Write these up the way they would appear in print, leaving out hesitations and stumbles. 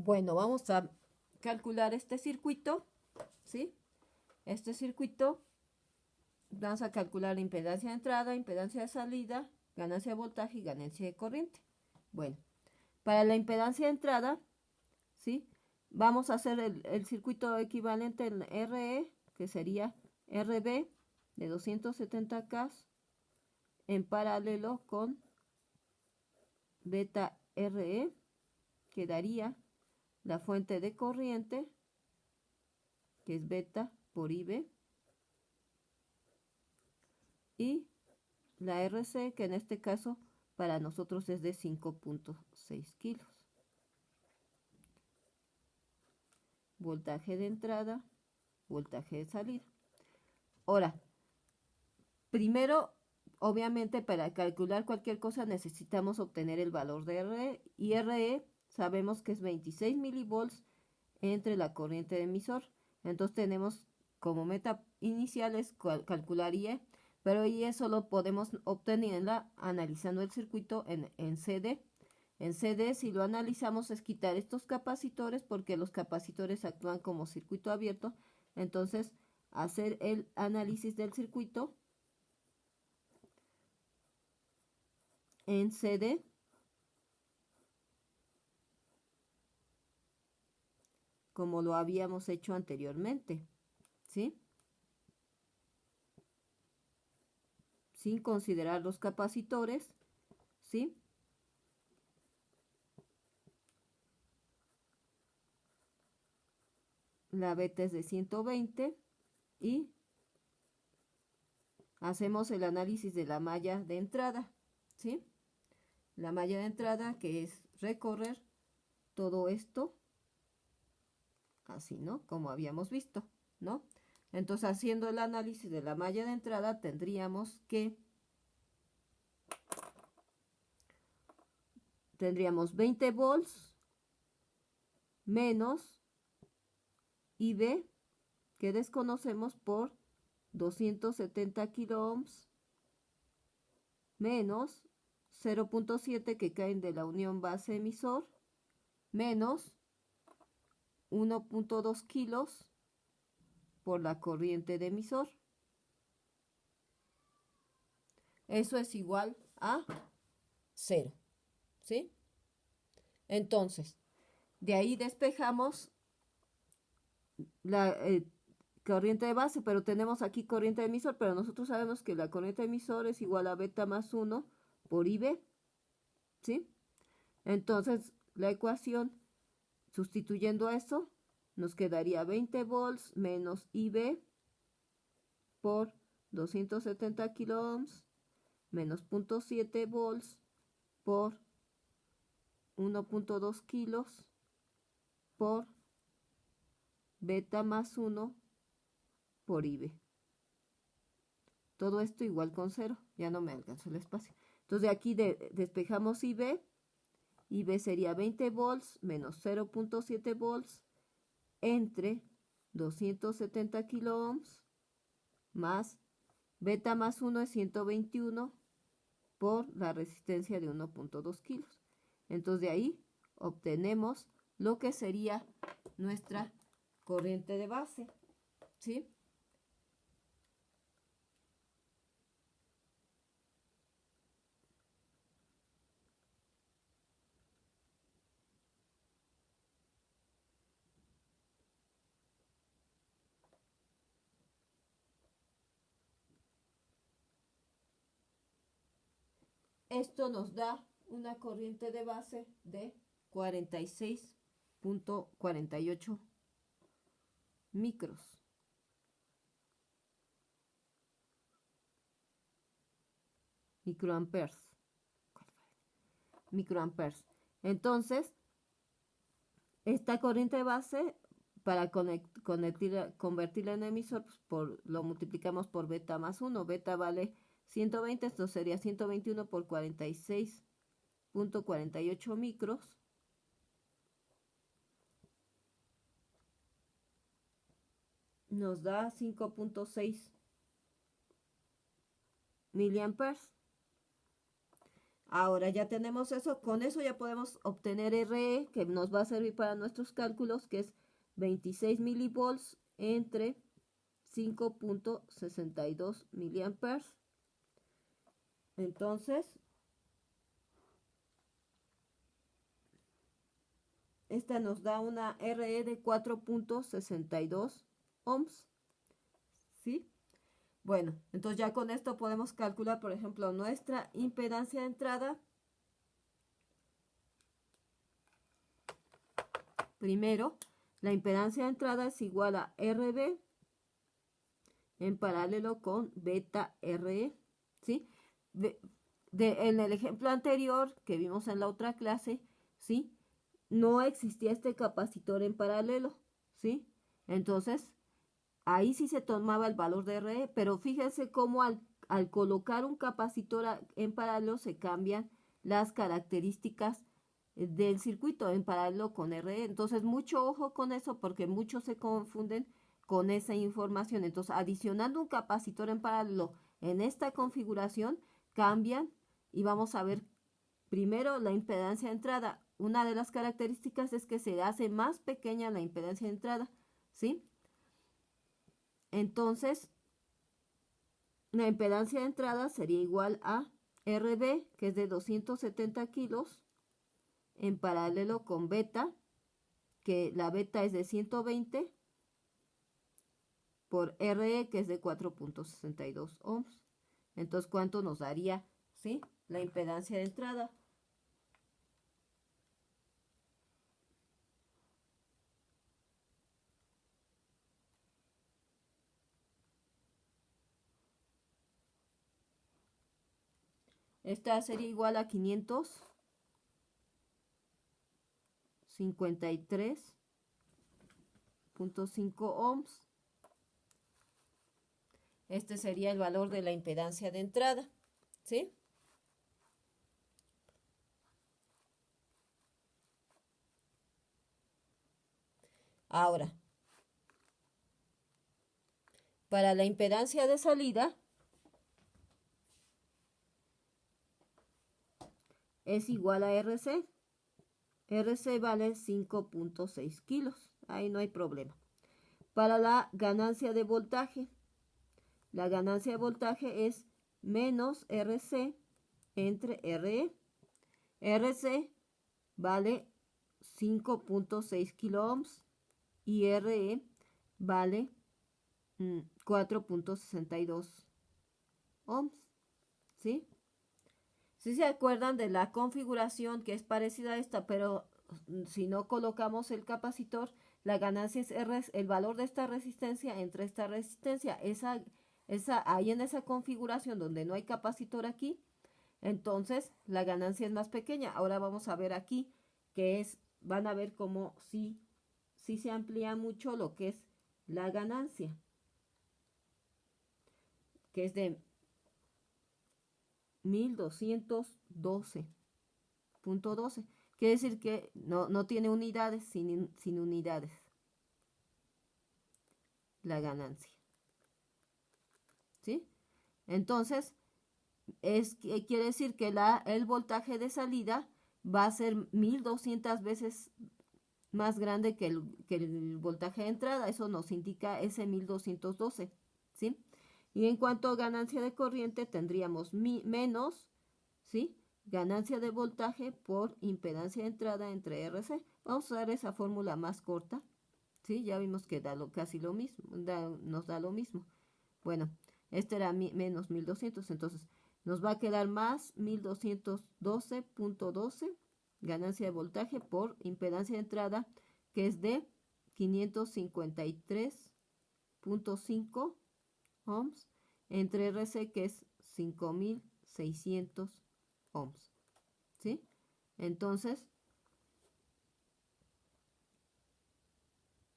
Bueno, vamos a calcular este circuito, ¿sí? Este circuito, vamos a calcular la impedancia de entrada, impedancia de salida, ganancia de voltaje y ganancia de corriente. Bueno, para la impedancia de entrada, ¿sí? Vamos a hacer el circuito equivalente en RE, que sería RB de 270K en paralelo con beta RE, que daría la fuente de corriente, que es beta por IB, y la RC, que en este caso para nosotros es de 5.6 kilos. Voltaje de entrada, voltaje de salida. Ahora, primero, obviamente para calcular cualquier cosa necesitamos obtener el valor de RE, y RE sabemos que es 26 milivolts entre la corriente de emisor. Entonces tenemos como meta iniciales calcular IE, pero IE solo podemos obtenerla analizando el circuito en CD. En CD, si lo analizamos, es quitar estos capacitores, porque los capacitores actúan como circuito abierto. Entonces, hacer el análisis del circuito en CD, como lo habíamos hecho anteriormente, ¿sí? Sin considerar los capacitores, ¿sí? La beta es de 120 y hacemos el análisis de la malla de entrada, ¿sí? La malla de entrada, que es recorrer todo esto, así, ¿no? Como habíamos visto, ¿no? Entonces, haciendo el análisis de la malla de entrada, tendríamos 20 volts menos IB, que desconocemos, por 270 kilo ohms menos 0.7 que caen de la unión base emisor menos 1.2 kilos por la corriente de emisor. Eso es igual a 0, ¿sí? Entonces, de ahí despejamos la corriente de base, pero tenemos aquí corriente de emisor, pero nosotros sabemos que la corriente de emisor es igual a beta más 1 por IB, ¿sí? Entonces, la ecuación, sustituyendo a eso, nos quedaría 20 volts menos IB por 270 kilo ohms menos 0.7 volts por 1.2 kilos por beta más 1 por IB. Todo esto igual con 0, ya no me alcanzó el espacio. Entonces de aquí despejamos IB. IB sería 20 volts menos 0.7 volts entre 270 kilo ohms más beta más 1 es 121 por la resistencia de 1.2 kilos. Entonces de ahí obtenemos lo que sería nuestra corriente de base, ¿sí? Esto nos da una corriente de base de 46.48 micros. Microamperes. Microamperes. Entonces, esta corriente de base, para convertirla en emisor, pues lo multiplicamos por beta más 1. Beta vale 120, esto sería 121 por 46.48 micros. Nos da 5.6 miliamperes. Ahora ya tenemos eso, con eso ya podemos obtener RE, que nos va a servir para nuestros cálculos, que es 26 milivolts entre 5.62 miliamperes. Entonces, esta nos da una RE de 4.62 ohms, ¿sí? Bueno, entonces ya con esto podemos calcular, por ejemplo, nuestra impedancia de entrada. Primero, la impedancia de entrada es igual a RB en paralelo con beta RE, ¿sí? En el ejemplo anterior que vimos en la otra clase, ¿sí? No existía este capacitor en paralelo, ¿sí? Entonces, ahí sí se tomaba el valor de RE, pero fíjense cómo al colocar un capacitor en paralelo se cambian las características del circuito en paralelo con RE. Entonces, mucho ojo con eso porque muchos se confunden con esa información. Entonces, adicionando un capacitor en paralelo en esta configuración, cambian y vamos a ver primero la impedancia de entrada. Una de las características es que se hace más pequeña la impedancia de entrada, ¿sí? Entonces, la impedancia de entrada sería igual a RB, que es de 270 kilos, en paralelo con beta, que la beta es de 120, por RE, que es de 4.62 ohms. Entonces, ¿cuánto nos daría, sí, la impedancia de entrada? Esta sería igual a 553.5 ohms. Este sería el valor de la impedancia de entrada, ¿sí? Ahora, para la impedancia de salida es igual a RC. RC vale 5.6 kilos. Ahí no hay problema. Para la ganancia de voltaje, la ganancia de voltaje es menos RC entre RE. RC vale 5.6 kilo ohms y RE vale 4.62 ohms, ¿sí? Si se acuerdan de la configuración que es parecida a esta, pero si no colocamos el capacitor, la ganancia es el valor de esta resistencia entre esta resistencia. Ahí en esa configuración donde no hay capacitor aquí, entonces la ganancia es más pequeña. Ahora vamos a ver aquí van a ver cómo sí se amplía mucho lo que es la ganancia, que es de 1212.12. Quiere decir que no tiene unidades, sin unidades la ganancia, ¿sí? Entonces, quiere decir que el voltaje de salida va a ser 1200 veces más grande que el voltaje de entrada. Eso nos indica ese 1212, ¿sí? Y en cuanto a ganancia de corriente, tendríamos menos, ¿sí? Ganancia de voltaje por impedancia de entrada entre RC. Vamos a usar esa fórmula más corta, ¿sí? Ya vimos que casi lo mismo, nos da lo mismo. Bueno, este era menos 1200, entonces nos va a quedar más 1212.12 ganancia de voltaje por impedancia de entrada, que es de 553.5 ohms, entre RC, que es 5600 ohms, ¿sí? Entonces,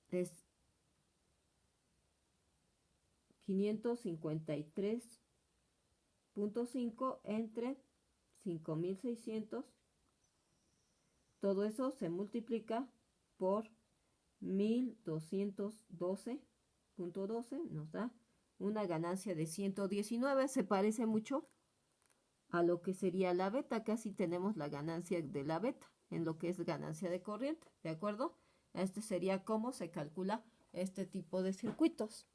es 553.5 entre 5600. Todo eso se multiplica por 1212.12, nos da una ganancia de 119. Se parece mucho a lo que sería la beta. Casi tenemos la ganancia de la beta en lo que es ganancia de corriente, ¿de acuerdo? Este sería cómo se calcula este tipo de circuitos.